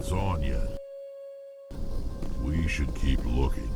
lights on yet. We should keep looking.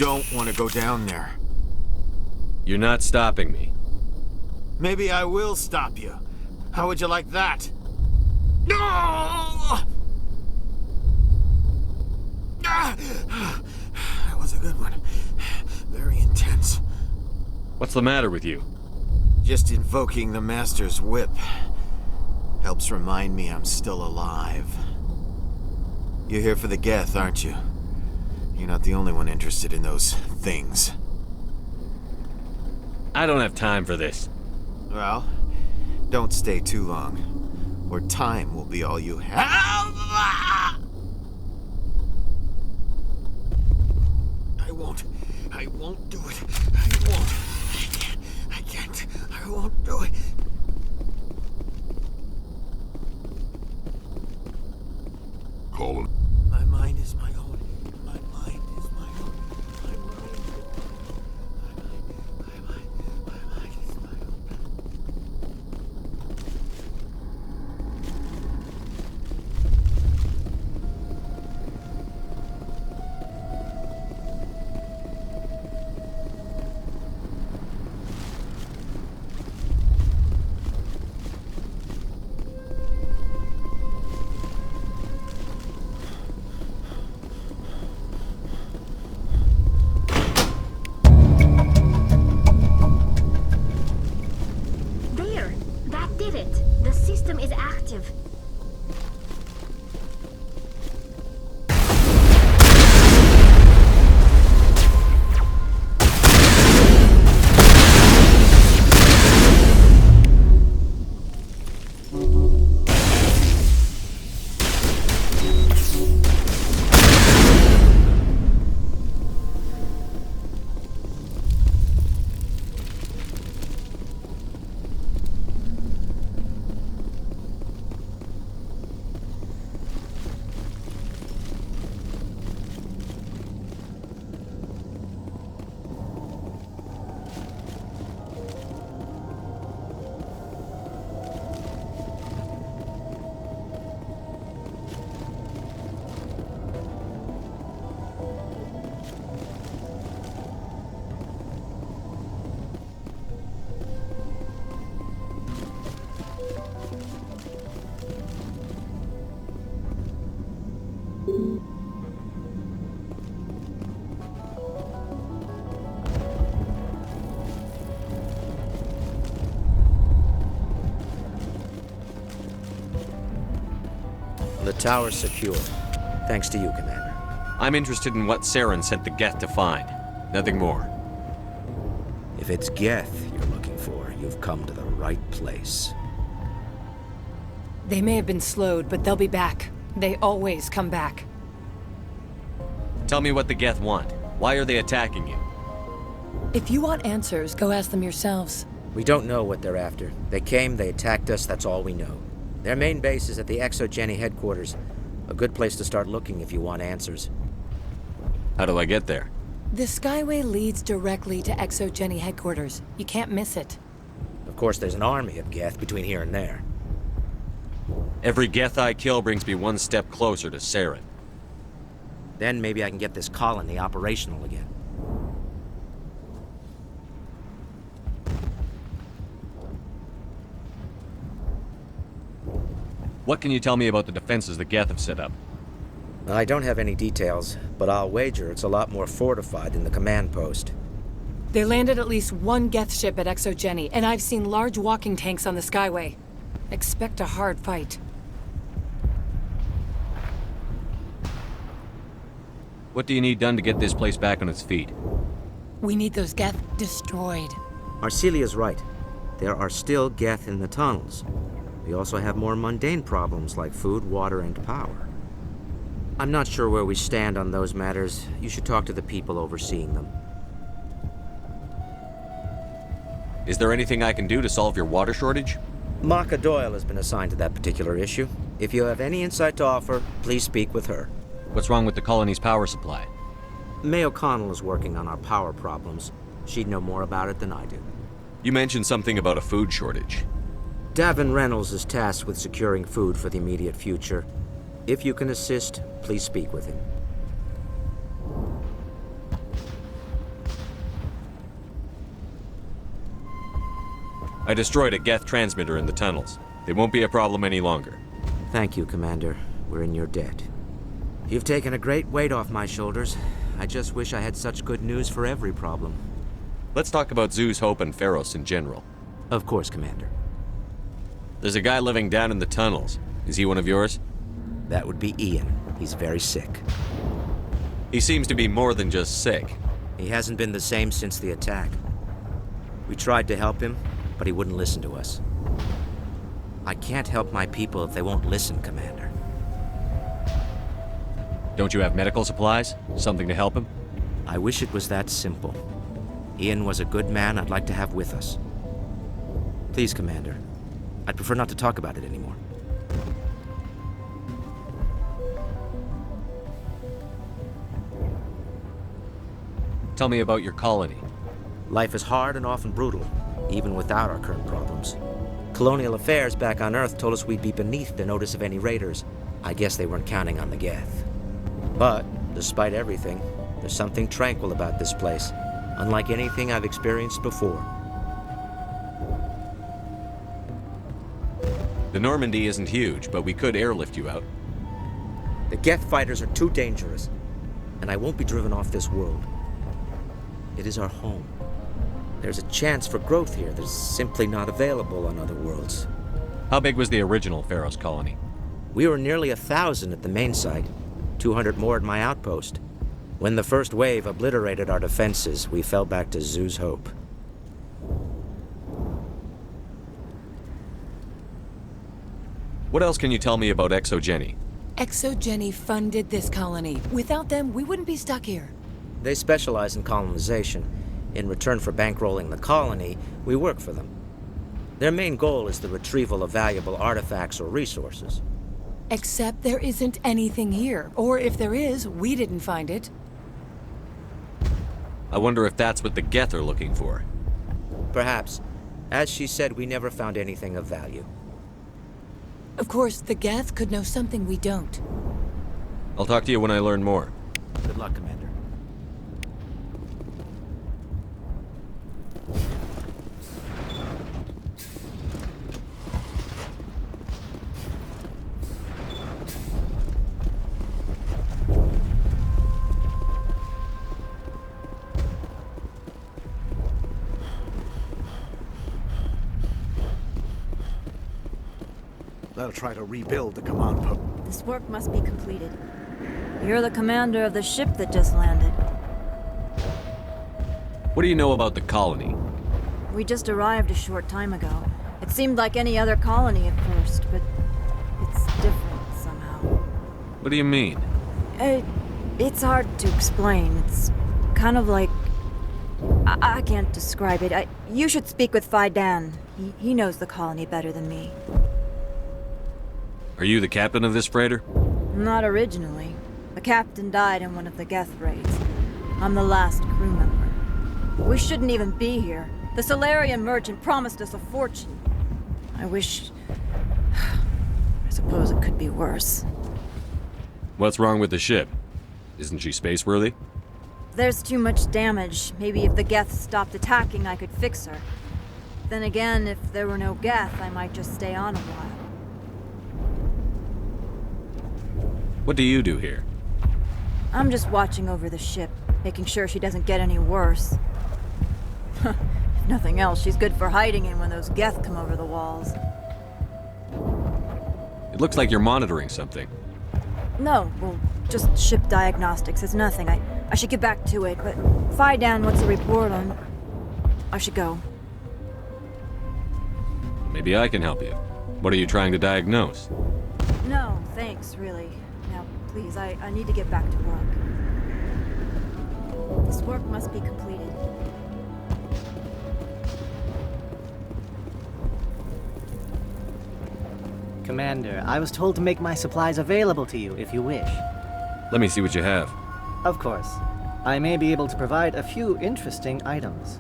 don't want to go down there. You're not stopping me. Maybe I will stop you. How would you like that? No! That was a good one. Very intense. What's the matter with you? Just invoking the Master's whip helps remind me I'm still alive. You're here for the Geth, aren't you? You're not the only one interested in those things. I don't have time for this. Well, don't stay too long, or time will be all you have. I won't do it. I won't. I can't. I won't do it. Colin. My mind is my own. My mind is my own. My mind is my own. There! That did it! The system is active. The tower's secure. Thanks to you, Commander. I'm interested in what Saren sent the Geth to find. Nothing more. If it's Geth you're looking for, you've come to the right place. They may have been slowed, but they'll be back. They always come back. Tell me what the Geth want. Why are they attacking you? If you want answers, go ask them yourselves. We don't know what they're after. They came, they attacked us, that's all we know. Their main base is at the ExoGeni headquarters. A good place to start looking if you want answers. How do I get there? The Skyway leads directly to ExoGeni headquarters. You can't miss it. Of course, there's an army of Geth between here and there. Every Geth I kill brings me one step closer to Saren. Then maybe I can get this colony operational again. What can you tell me about the defenses the Geth have set up? I don't have any details, but I'll wager it's a lot more fortified than the command post. They landed at least one Geth ship at ExoGeni, and I've seen large walking tanks on the Skyway. Expect a hard fight. What do you need done to get this place back on its feet? We need those Geth destroyed. Arcelia's right. There are still Geth in the tunnels. We also have more mundane problems like food, water, and power. I'm not sure where we stand on those matters. You should talk to the people overseeing them. Is there anything I can do to solve your water shortage? Maka Doyle has been assigned to that particular issue. If you have any insight to offer, please speak with her. What's wrong with the colony's power supply? May O'Connell is working on our power problems. She'd know more about it than I do. You mentioned something about a food shortage. Davin Reynolds is tasked with securing food for the immediate future. If you can assist, please speak with him. I destroyed a Geth transmitter in the tunnels. They won't be a problem any longer. Thank you, Commander. We're in your debt. You've taken a great weight off my shoulders. I just wish I had such good news for every problem. Let's talk about Zhu's Hope and Pharos in general. Of course, Commander. There's a guy living down in the tunnels. Is he one of yours? That would be Ian. He's very sick. He seems to be more than just sick. He hasn't been the same since the attack. We tried to help him, but he wouldn't listen to us. I can't help my people if they won't listen, Commander. Don't you have medical supplies? Something to help him? I wish it was that simple. Ian was a good man I'd like to have with us. Please, Commander. I'd prefer not to talk about it anymore. Tell me about your colony. Life is hard and often brutal, even without our current problems. Colonial affairs back on Earth told us we'd be beneath the notice of any raiders. I guess they weren't counting on the Geth. But, despite everything, there's something tranquil about this place, unlike anything I've experienced before. The Normandy isn't huge, but we could airlift you out. The Geth fighters are too dangerous, and I won't be driven off this world. It is our home. There's a chance for growth here that's simply not available on other worlds. How big was the original Pharos colony? We were nearly 1,000 at the main site, 200 more at my outpost. When the first wave obliterated our defenses, we fell back to Zhu's Hope. What else can you tell me about ExoGeni? ExoGeni funded this colony. Without them, we wouldn't be stuck here. They specialize in colonization. In return for bankrolling the colony, we work for them. Their main goal is the retrieval of valuable artifacts or resources. Except there isn't anything here. Or if there is, we didn't find it. I wonder if that's what the Geth are looking for. Perhaps. As she said, we never found anything of value. Of course, the Geth could know something we don't. I'll talk to you when I learn more. Good luck, Commander. They'll try to rebuild the command post. This work must be completed. You're the commander of the ship that just landed. What do you know about the colony? We just arrived a short time ago. It seemed like any other colony at first, but it's different somehow. What do you mean? It's hard to explain. It's kind of like... I can't describe it. You should speak with Phi Dan. He knows the colony better than me. Are you the captain of this freighter? Not originally. The captain died in one of the Geth raids. I'm the last crew member. We shouldn't even be here. The Solarian merchant promised us a fortune. I wish... I suppose it could be worse. What's wrong with the ship? Isn't she spaceworthy? There's too much damage. Maybe if the Geth stopped attacking, I could fix her. Then again, if there were no Geth, I might just stay on a while. What do you do here? I'm just watching over the ship, making sure she doesn't get any worse. If nothing else, she's good for hiding in when those Geth come over the walls. It looks like you're monitoring something. No, well, just ship diagnostics. It's nothing. I should get back to it, but Phi Dan wants a report on... I should go. Maybe I can help you. What are you trying to diagnose? No, thanks, really. Now, please, I need to get back to work. This work must be completed. Commander, I was told to make my supplies available to you if you wish. Let me see what you have. Of course. I may be able to provide a few interesting items.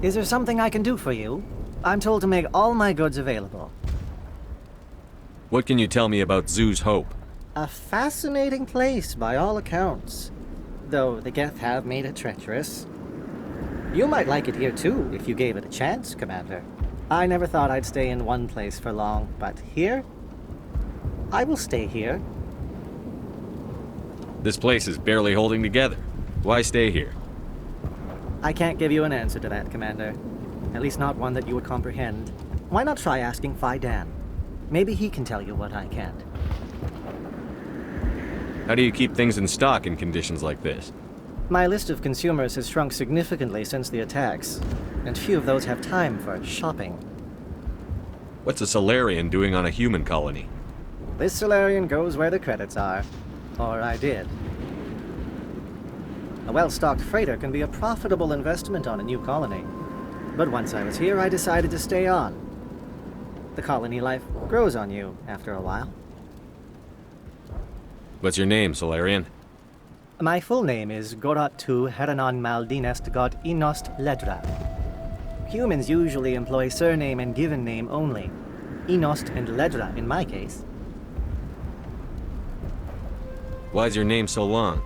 Is there something I can do for you? I'm told to make all my goods available. What can you tell me about Zoo's Hope? A fascinating place by all accounts. Though the Geth have made it treacherous. You might like it here too, if you gave it a chance, Commander. I never thought I'd stay in one place for long, but here? I will stay here. This place is barely holding together. Why stay here? I can't give you an answer to that, Commander. At least not one that you would comprehend. Why not try asking Phi Dan? Maybe he can tell you what I can't. How do you keep things in stock in conditions like this? My list of consumers has shrunk significantly since the attacks, and few of those have time for shopping. What's a Solarian doing on a human colony? This Solarian goes where the credits are. Or I did. A well-stocked freighter can be a profitable investment on a new colony. But once I was here, I decided to stay on. The colony life grows on you after a while. What's your name, Solarian? My full name is Goratu Heranon Maldinest God Inost Ledra. Humans usually employ surname and given name only. Inost and Ledra in my case. Why's your name so long?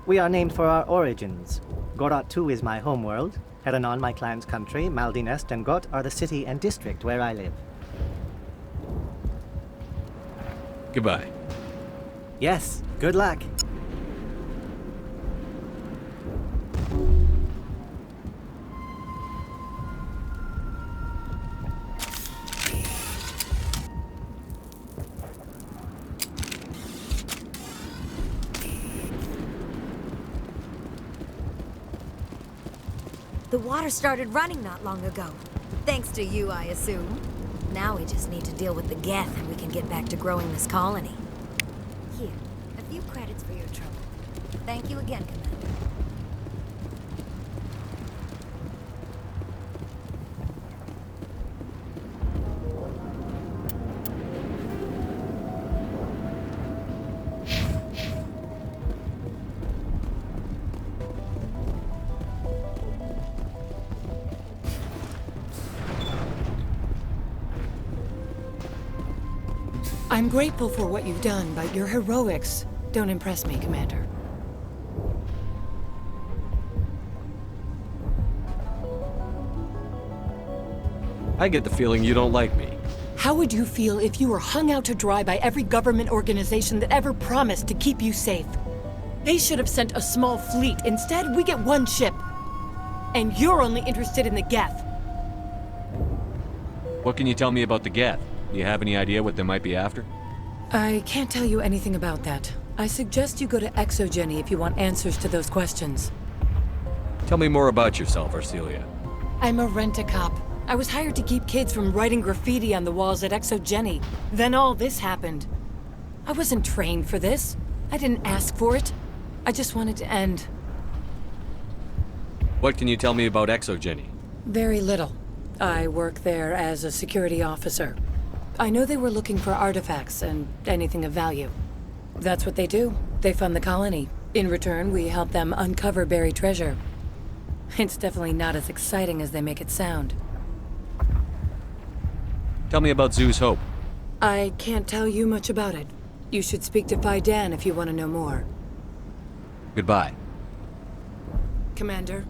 We are named for our origins. Goratu is my homeworld, Heranon my clan's country, Maldinest and Got are the city and district where I live. Goodbye. Yes, good luck. The water started running not long ago. Thanks to you, I assume. Now we just need to deal with the Geth and we can get back to growing this colony. Here, a few credits for your trouble. Thank you again, Commander. I'm grateful for what you've done, but your heroics don't impress me, Commander. I get the feeling you don't like me. How would you feel if you were hung out to dry by every government organization that ever promised to keep you safe? They should have sent a small fleet. Instead, we get one ship. And you're only interested in the Geth. What can you tell me about the Geth? Do you have any idea what they might be after? I can't tell you anything about that. I suggest you go to Exogeny if you want answers to those questions. Tell me more about yourself, Arcelia. I'm a rent-a-cop. I was hired to keep kids from writing graffiti on the walls at Exogeny. Then all this happened. I wasn't trained for this. I didn't ask for it. I just wanted to end. What can you tell me about Exogeny? Very little. I work there as a security officer. I know they were looking for artifacts and anything of value. That's what they do. They fund the colony. In return, we help them uncover buried treasure. It's definitely not as exciting as they make it sound. Tell me about Zoo's Hope. I can't tell you much about it. You should speak to Phi Dan if you want to know more. Goodbye. Commander.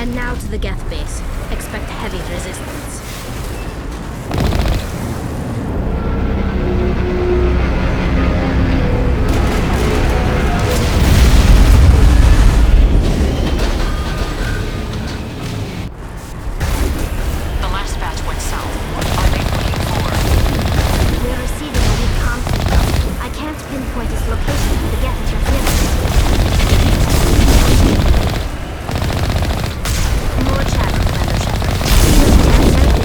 And now to the Geth base. Expect heavy resistance. The last batch went south. What are they looking for? We're receiving a weak comm signal. I can't pinpoint its location, but the Geth interference. More chatter, Commander Shepard.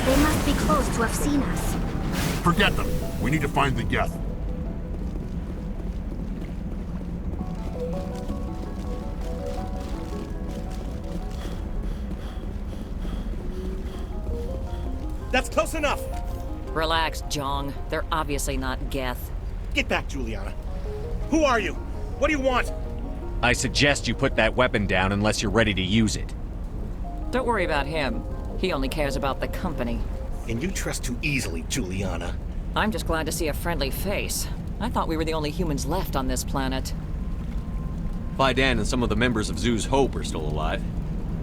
They must be close to have seen us. Forget them. We need to find the Geth. That's close enough. Relax, Jong. They're obviously not Geth. Get back, Juliana. Who are you? What do you want? I suggest you put that weapon down unless you're ready to use it. Don't worry about him. He only cares about the company. And you trust too easily, Juliana. I'm just glad to see a friendly face. I thought we were the only humans left on this planet. Faidan and some of the members of Zoo's Hope are still alive.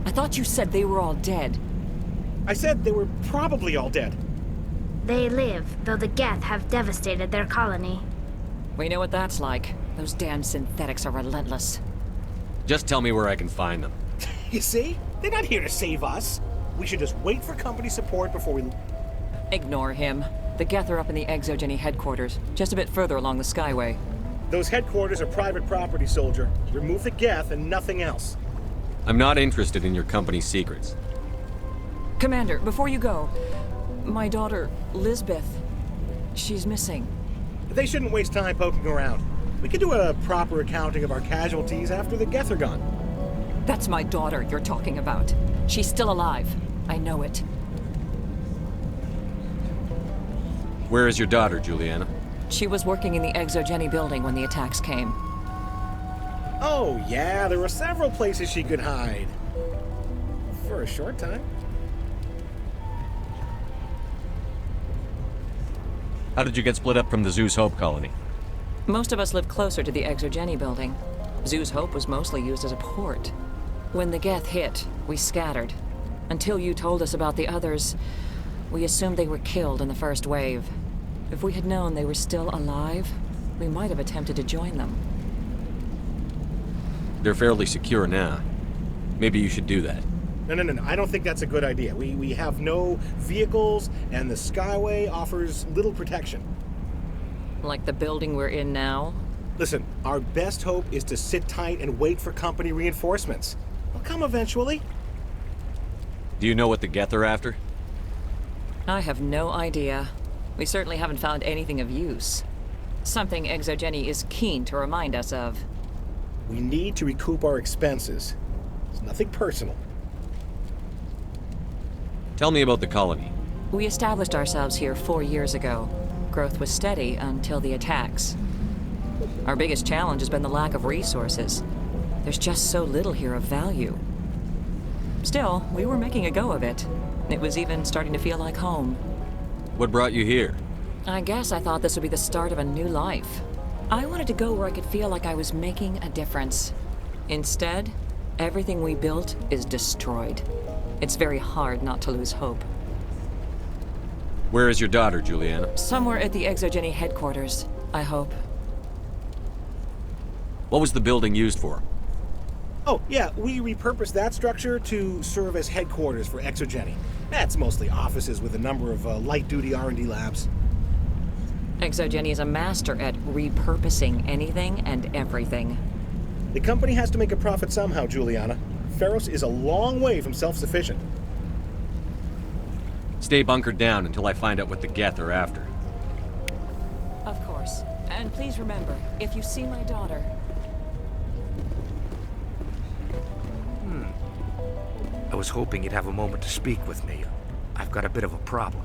I thought you said they were all dead. I said they were probably all dead. They live, though the Geth have devastated their colony. We know what that's like. Those damn synthetics are relentless. Just tell me where I can find them. You see? They're not here to save us. We should just wait for company support before we... Ignore him. The Geth are up in the Exogeny headquarters, just a bit further along the Skyway. Those headquarters are private property, soldier. Remove the Geth and nothing else. I'm not interested in your company's secrets. Commander, before you go, my daughter, Lisbeth, she's missing. They shouldn't waste time poking around. We could do a proper accounting of our casualties after the Geth are gone. That's my daughter you're talking about. She's still alive. I know it. Where is your daughter, Juliana? She was working in the Exogeny building when the attacks came. Oh, yeah, there were several places she could hide. For a short time. How did you get split up from the Zoo's Hope colony? Most of us lived closer to the Exogeny building. Zoo's Hope was mostly used as a port. When the Geth hit, we scattered. Until you told us about the others, we assumed they were killed in the first wave. If we had known they were still alive, we might have attempted to join them. They're fairly secure now. Maybe you should do that. No. I don't think that's a good idea. We have no vehicles, and the Skyway offers little protection. Like the building we're in now? Listen, our best hope is to sit tight and wait for company reinforcements. They'll come eventually. Do you know what the Geth are after? I have no idea. We certainly haven't found anything of use. Something Exogeny is keen to remind us of. We need to recoup our expenses. It's nothing personal. Tell me about the colony. We established ourselves here 4 years ago. Growth was steady until the attacks. Our biggest challenge has been the lack of resources. There's just so little here of value. Still, we were making a go of it. It was even starting to feel like home. What brought you here? I guess I thought this would be the start of a new life. I wanted to go where I could feel like I was making a difference. Instead, everything we built is destroyed. It's very hard not to lose hope. Where is your daughter, Juliana? Somewhere at the Exogeny headquarters, I hope. What was the building used for? Oh, yeah, we repurposed that structure to serve as headquarters for Exogeny. That's mostly offices with a number of light-duty R&D labs. Exogeny is a master at repurposing anything and everything. The company has to make a profit somehow, Juliana. Feros is a long way from self-sufficient. Stay bunkered down until I find out what the Geth are after. Of course. And please remember, if you see my daughter... I was hoping you'd have a moment to speak with me. I've got a bit of a problem.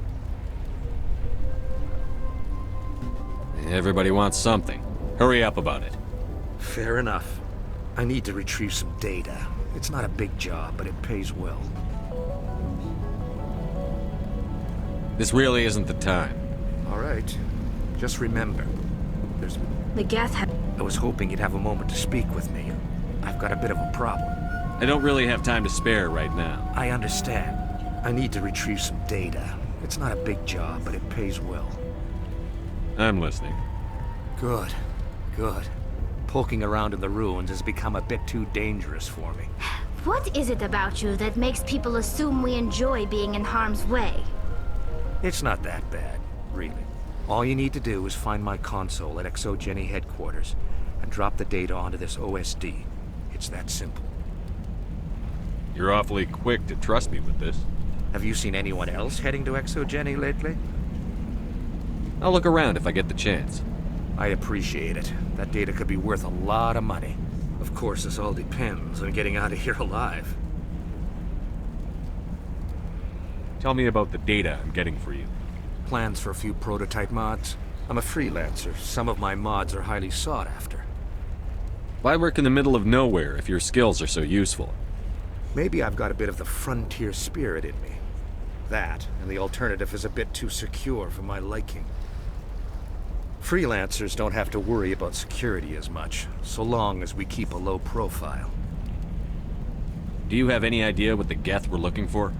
Everybody wants something. Hurry up about it. Fair enough. I need to retrieve some data. It's not a big job, but it pays well. This really isn't the time. All right. Just remember, there's... The Geth have... I was hoping you'd have a moment to speak with me. I've got a bit of a problem. I don't really have time to spare right now. I understand. I need to retrieve some data. It's not a big job, but it pays well. I'm listening. Good. Good. Poking around in the ruins has become a bit too dangerous for me. What is it about you that makes people assume we enjoy being in harm's way? It's not that bad, really. All you need to do is find my console at Exogeny headquarters and drop the data onto this OSD. It's that simple. You're awfully quick to trust me with this. Have you seen anyone else heading to Exogeny lately? I'll look around if I get the chance. I'd appreciate it. That data could be worth a lot of money. Of course, this all depends on getting out of here alive. Tell me about the data I'm getting for you. Plans for a few prototype mods? I'm a freelancer. Some of my mods are highly sought after. Why work in the middle of nowhere if your skills are so useful? Maybe I've got a bit of the frontier spirit in me. That, and the alternative is a bit too secure for my liking. Freelancers don't have to worry about security as much, so long as we keep a low profile. Do you have any idea what the Geth were looking for?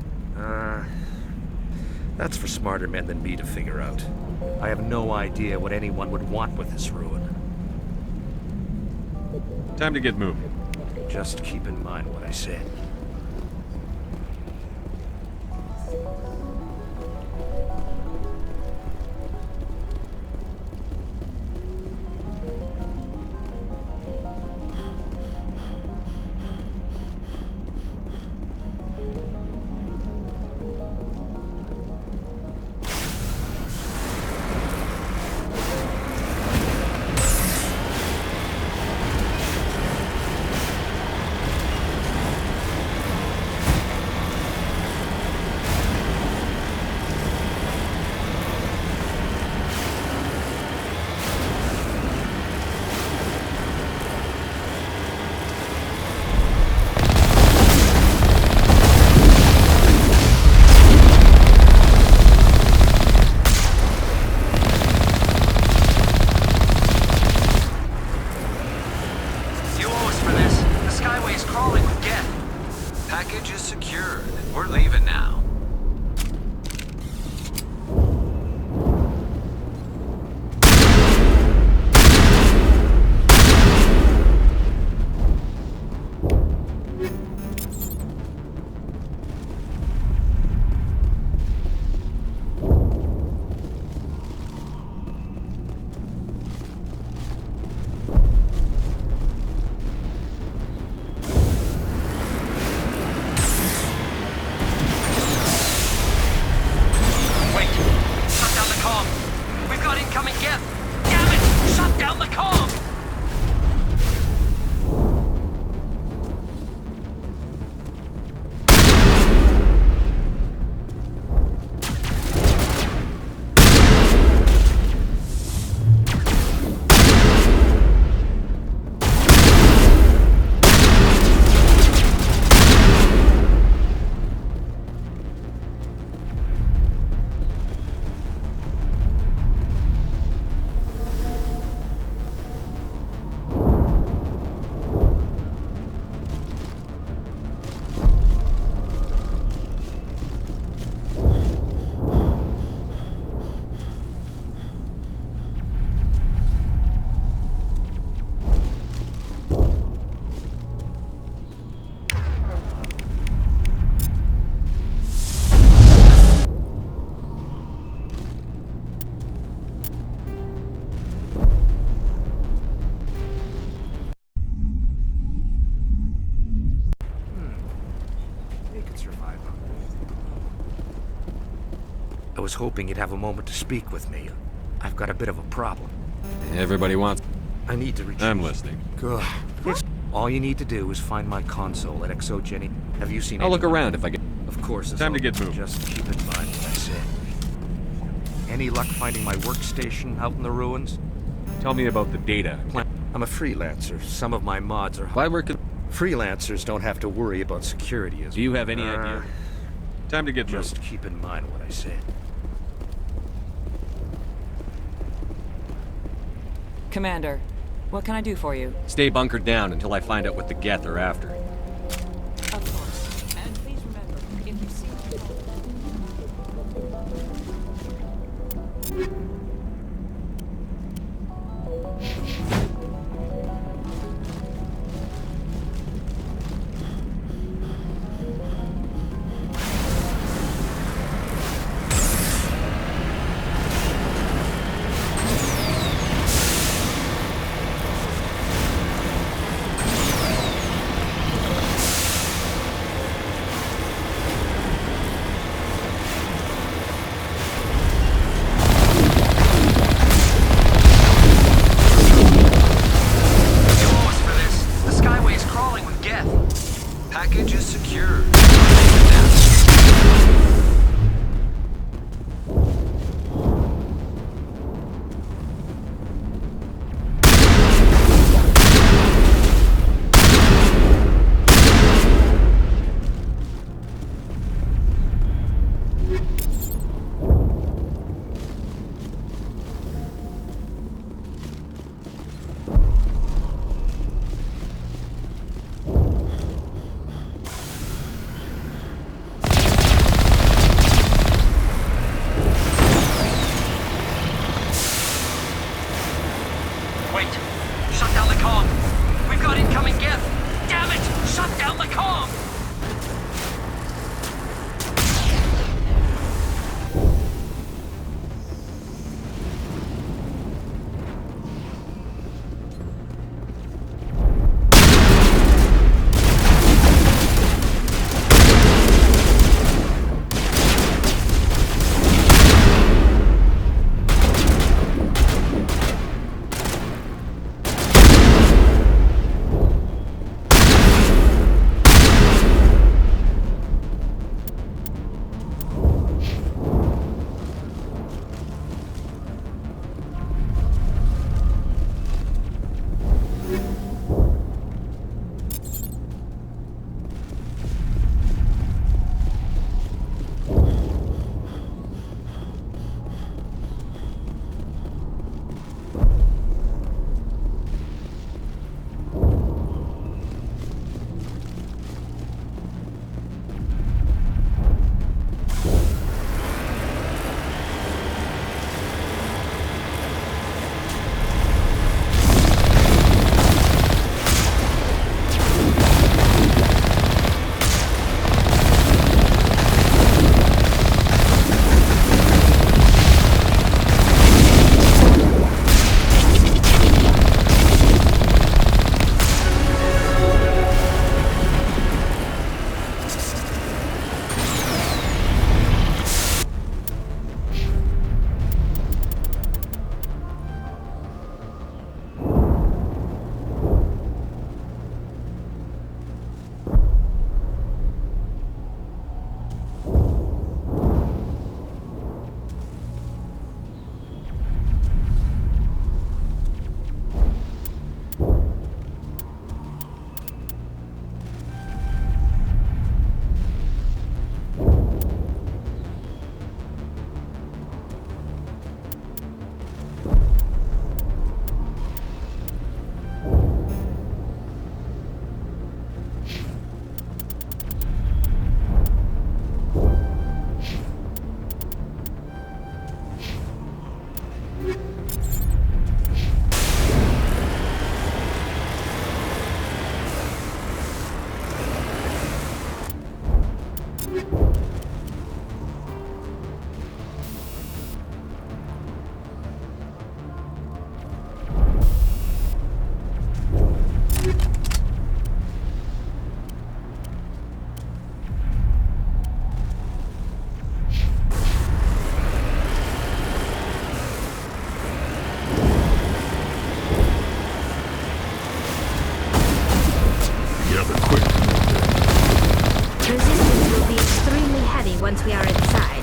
That's for smarter men than me to figure out. I have no idea what anyone would want with this ruin. Time to get moving. Just keep in mind what I said. I was hoping you'd have a moment to speak with me. I've got a bit of a problem. Everybody wants... I need to reach... I'm listening. Good. All you need to do is find my console at Exogeny. Have you seen I'll look anyone? around if I get... Of course, it's Time to all- get moving. Just keep in mind what I said. Any luck finding my workstation out in the ruins? Tell me about the data. I'm a freelancer. Some of my mods are... Why work in... Freelancers don't have to worry about security as... Do you have any idea? Time to get moving. Just keep in mind what I said. Commander, what can I do for you? Stay bunkered down until I find out what the Geth are after. Of course. And please remember, if you see... once we are inside.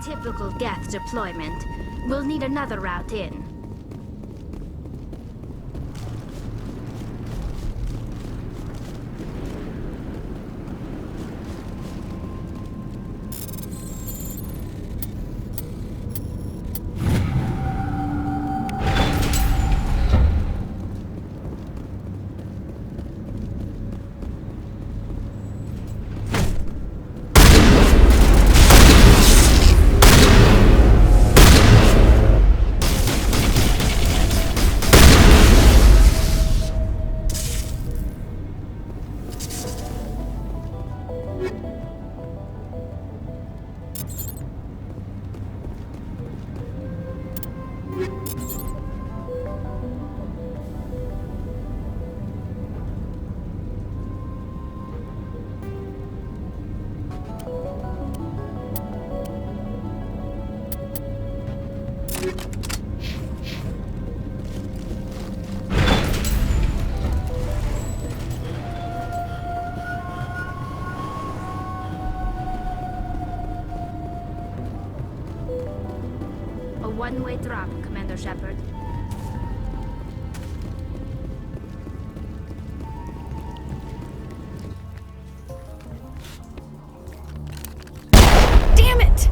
Typical Geth deployment. We'll need another route in. A one-way drop, Commander Shepard. Damn it!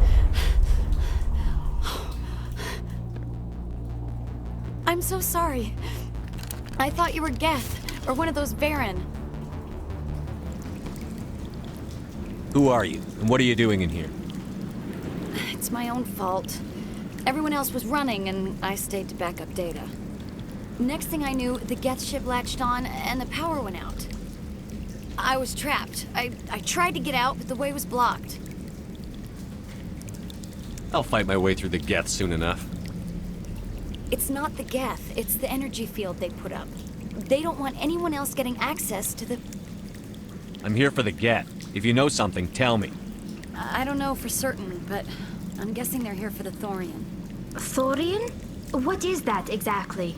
I'm so sorry. I thought you were Geth, or one of those Varen. Who are you, and what are you doing in here? It's my own fault. Everyone else was running, and I stayed to back up data. Next thing I knew, the Geth ship latched on, and the power went out. I was trapped. I tried to get out, but the way was blocked. I'll fight my way through the Geth soon enough. It's not the Geth, it's the energy field they put up. They don't want anyone else getting access to the... I'm here for the Geth. If you know something, tell me. I don't know for certain, but I'm guessing they're here for the Thorian. Thorian? What is that exactly?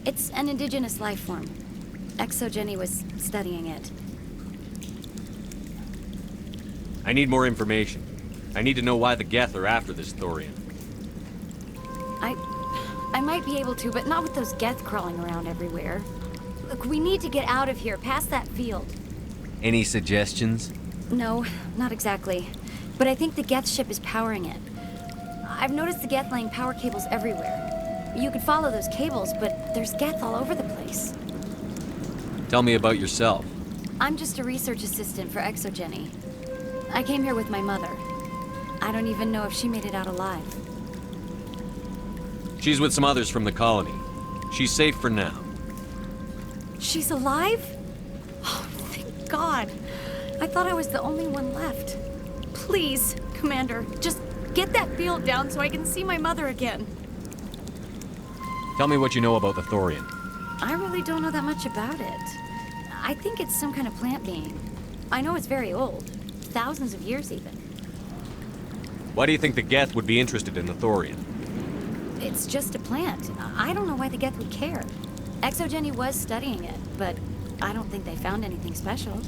It's an indigenous life form. ExoGenny was studying it. I need more information. I need to know why the Geth are after this Thorian. I might be able to, but not with those Geth crawling around everywhere. Look, we need to get out of here, past that field. Any suggestions? No, not exactly. But I think the Geth ship is powering it. I've noticed the Geth laying power cables everywhere. You could follow those cables, but there's Geth all over the place. Tell me about yourself. I'm just a research assistant for ExoGenny. I came here with my mother. I don't even know if she made it out alive. She's with some others from the colony. She's safe for now. She's alive? Oh, thank God. I thought I was the only one left. Please, Commander, just get that field down so I can see my mother again. Tell me what you know about the Thorian. I really don't know that much about it. I think it's some kind of plant being. I know it's very old. Thousands of years, even. Why do you think the Geth would be interested in the Thorian? It's just a plant. I don't know why the Geth would care. ExoGenny was studying it, but I don't think they found anything special.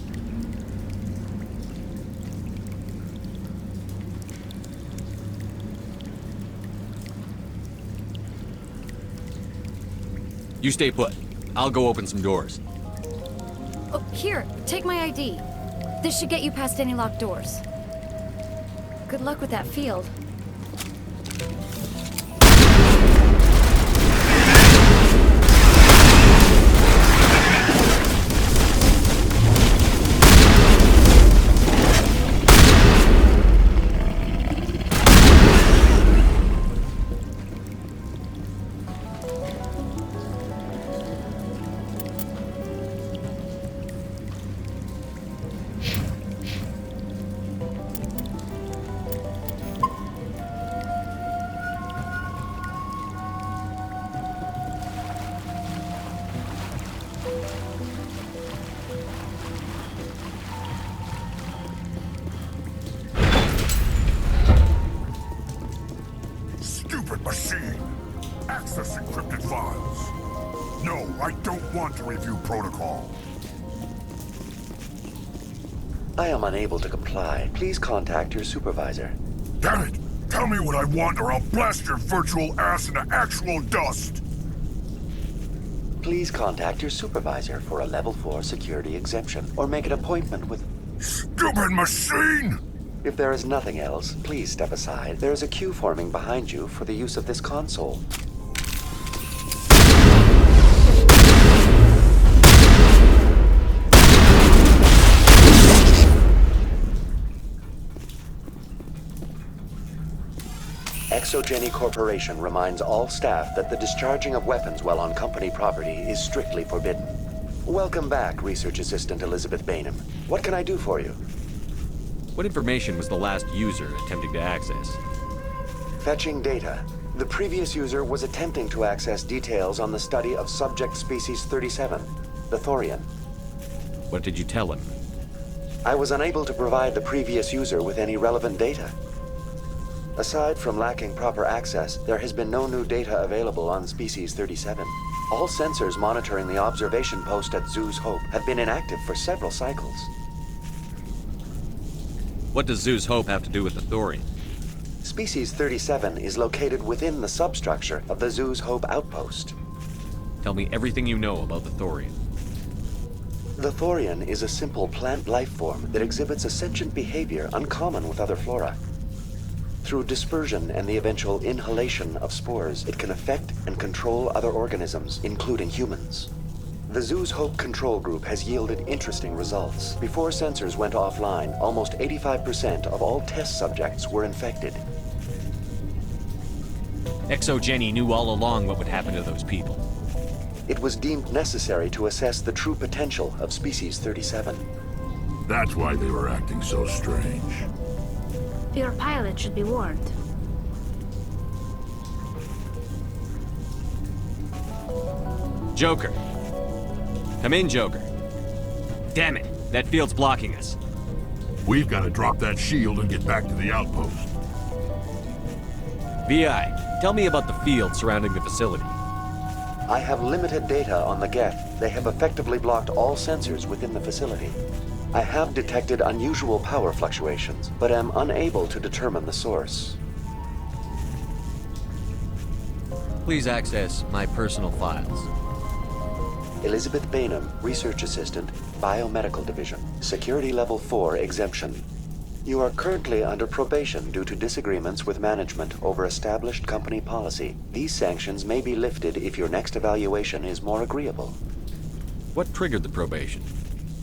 You stay put. I'll go open some doors. Oh, here, take my ID. This should get you past any locked doors. Good luck with that field. stupid machine! Access encrypted files! No, I don't want to review protocol. I am unable to comply. Please contact your supervisor. Damn it! Tell me what I want or I'll blast your virtual ass into actual dust! Please contact your supervisor for a level 4 security exemption, or make an appointment with... Stupid machine! If there is nothing else, please step aside. There is a queue forming behind you for the use of this console. Exogeny Corporation reminds all staff that the discharging of weapons while on company property is strictly forbidden. Welcome back, Research Assistant Elizabeth Bainham. What can I do for you? What information was the last user attempting to access? Fetching data. The previous user was attempting to access details on the study of subject species 37, the Thorian. What did you tell him? I was unable to provide the previous user with any relevant data. Aside from lacking proper access, there has been no new data available on Species 37. All sensors monitoring the observation post at Zoo's Hope have been inactive for several cycles. What does Zoo's Hope have to do with the Thorian? Species 37 is located within the substructure of the Zoo's Hope outpost. Tell me everything you know about the Thorian. The Thorian is a simple plant life form that exhibits a sentient behavior uncommon with other flora. Through dispersion and the eventual inhalation of spores, it can affect and control other organisms, including humans. The Zoo's Hope control group has yielded interesting results. Before sensors went offline, almost 85% of all test subjects were infected. Exogeny knew all along what would happen to those people. It was deemed necessary to assess the true potential of Species 37. That's why they were acting so strange. Your pilot should be warned. Joker. Come in, Joker. Damn it, that field's blocking us. We've got to drop that shield and get back to the outpost. VI, tell me about the field surrounding the facility. I have limited data on the Geth. They have effectively blocked all sensors within the facility. I have detected unusual power fluctuations, but am unable to determine the source. Please access my personal files. Elizabeth Bainham, Research Assistant, Biomedical Division, Security Level 4 exemption. You are currently under probation due to disagreements with management over established company policy. These sanctions may be lifted if your next evaluation is more agreeable. What triggered the probation?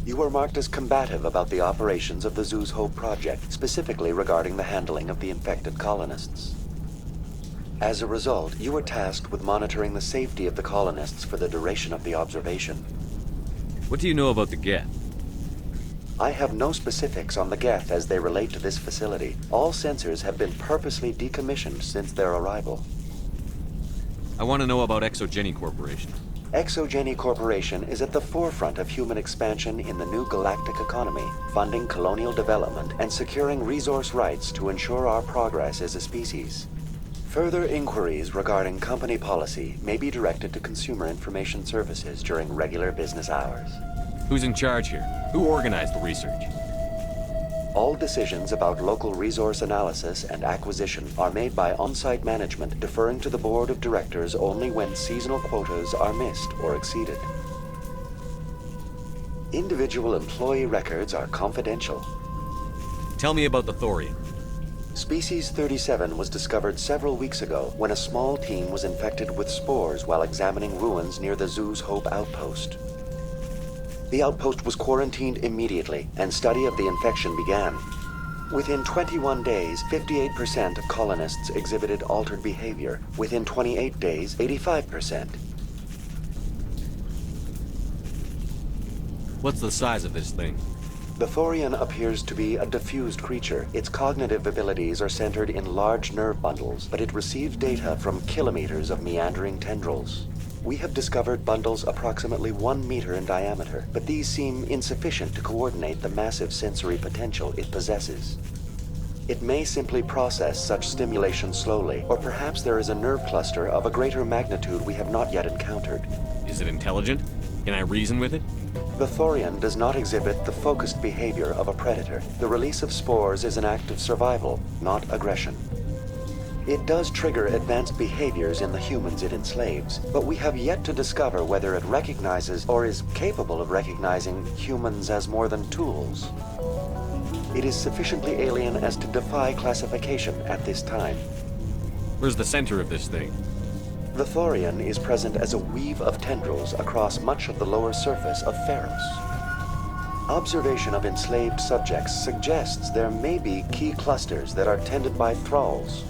You were marked as combative about the operations of the Zoo's Hope project, specifically regarding the handling of the infected colonists. As a result, you were tasked with monitoring the safety of the colonists for the duration of the observation. What do you know about the Geth? I have no specifics on the Geth as they relate to this facility. All sensors have been purposely decommissioned since their arrival. I want to know about Exogeny Corporation. Exogeny Corporation is at the forefront of human expansion in the new galactic economy, funding colonial development and securing resource rights to ensure our progress as a species. Further inquiries regarding company policy may be directed to Consumer Information Services during regular business hours. Who's in charge here? Who organized the research? All decisions about local resource analysis and acquisition are made by on-site management, deferring to the board of directors only when seasonal quotas are missed or exceeded. Individual employee records are confidential. Tell me about the Thorian. Species 37 was discovered several weeks ago when a small team was infected with spores while examining ruins near the Zoo's Hope outpost. The outpost was quarantined immediately, and study of the infection began. Within 21 days, 58% of colonists exhibited altered behavior. Within 28 days, 85%. What's the size of this thing? The Thorian appears to be a diffused creature. Its cognitive abilities are centered in large nerve bundles, but it receives data from kilometers of meandering tendrils. We have discovered bundles approximately 1 meter in diameter, but these seem insufficient to coordinate the massive sensory potential it possesses. It may simply process such stimulation slowly, or perhaps there is a nerve cluster of a greater magnitude we have not yet encountered. Is it intelligent? Can I reason with it? The Thorian does not exhibit the focused behavior of a predator. The release of spores is an act of survival, not aggression. It does trigger advanced behaviors in the humans it enslaves, but we have yet to discover whether it recognizes or is capable of recognizing humans as more than tools. It is sufficiently alien as to defy classification at this time. Where's the center of this thing? The Thorian is present as a weave of tendrils across much of the lower surface of Pharos. Observation of enslaved subjects suggests there may be key clusters that are tended by thralls.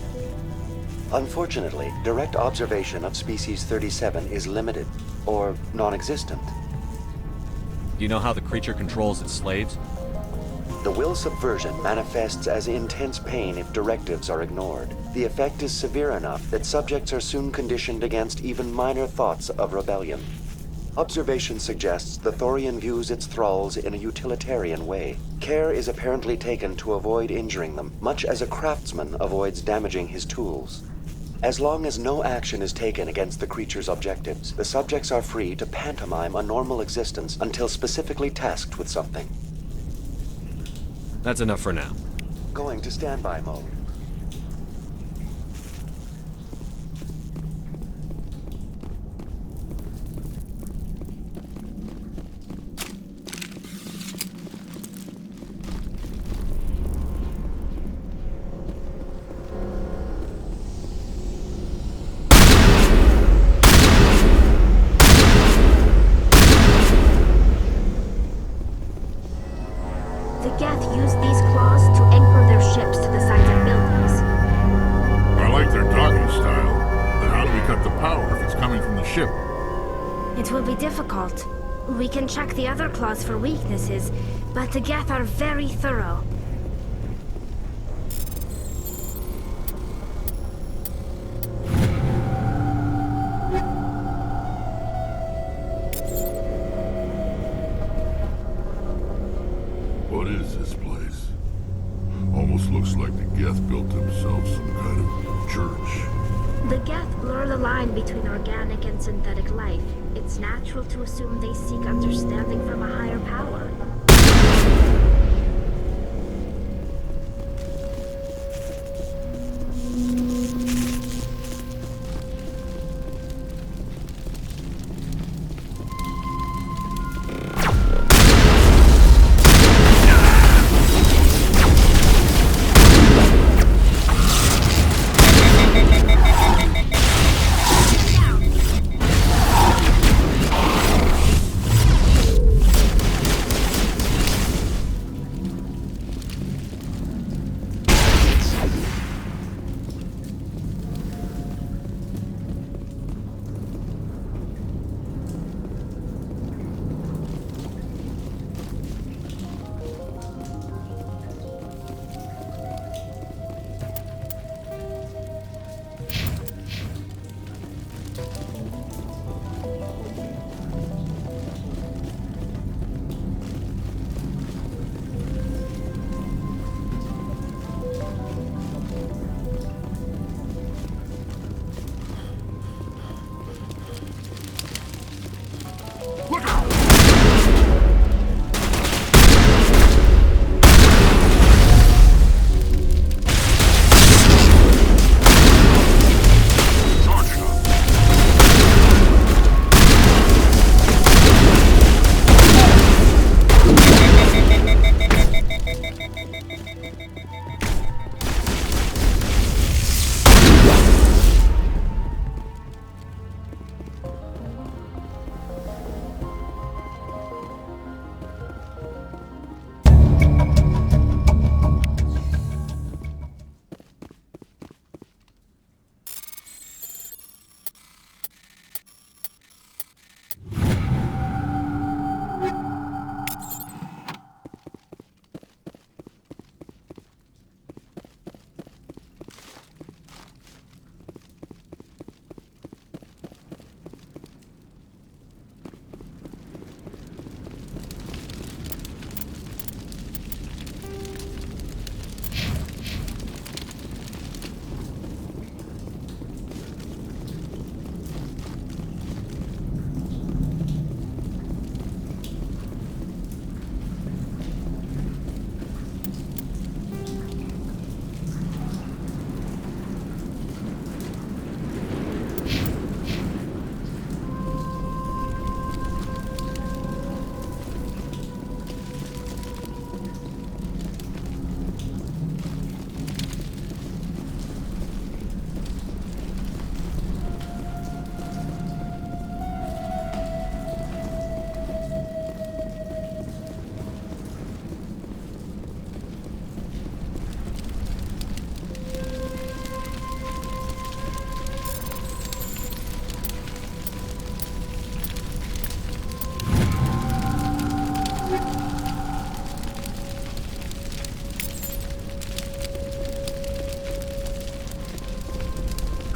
Unfortunately, direct observation of Species 37 is limited, or non-existent. Do you know how the creature controls its slaves? The will subversion manifests as intense pain if directives are ignored. The effect is severe enough that subjects are soon conditioned against even minor thoughts of rebellion. Observation suggests the Thorian views its thralls in a utilitarian way. Care is apparently taken to avoid injuring them, much as a craftsman avoids damaging his tools. As long as no action is taken against the creature's objectives, the subjects are free to pantomime a normal existence until specifically tasked with something. That's enough for now. Going to standby mode. The Geth use these claws to anchor their ships to the sides of buildings. I like their docking style, but how do we cut the power if it's coming from the ship? It will be difficult. We can check the other claws for weaknesses, but the Geth are very thorough. What is this place? Almost looks like the Geth built themselves some kind of church. The Geth blur the line between organic and synthetic life. It's natural to assume they seek understanding from a higher power.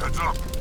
Heads up.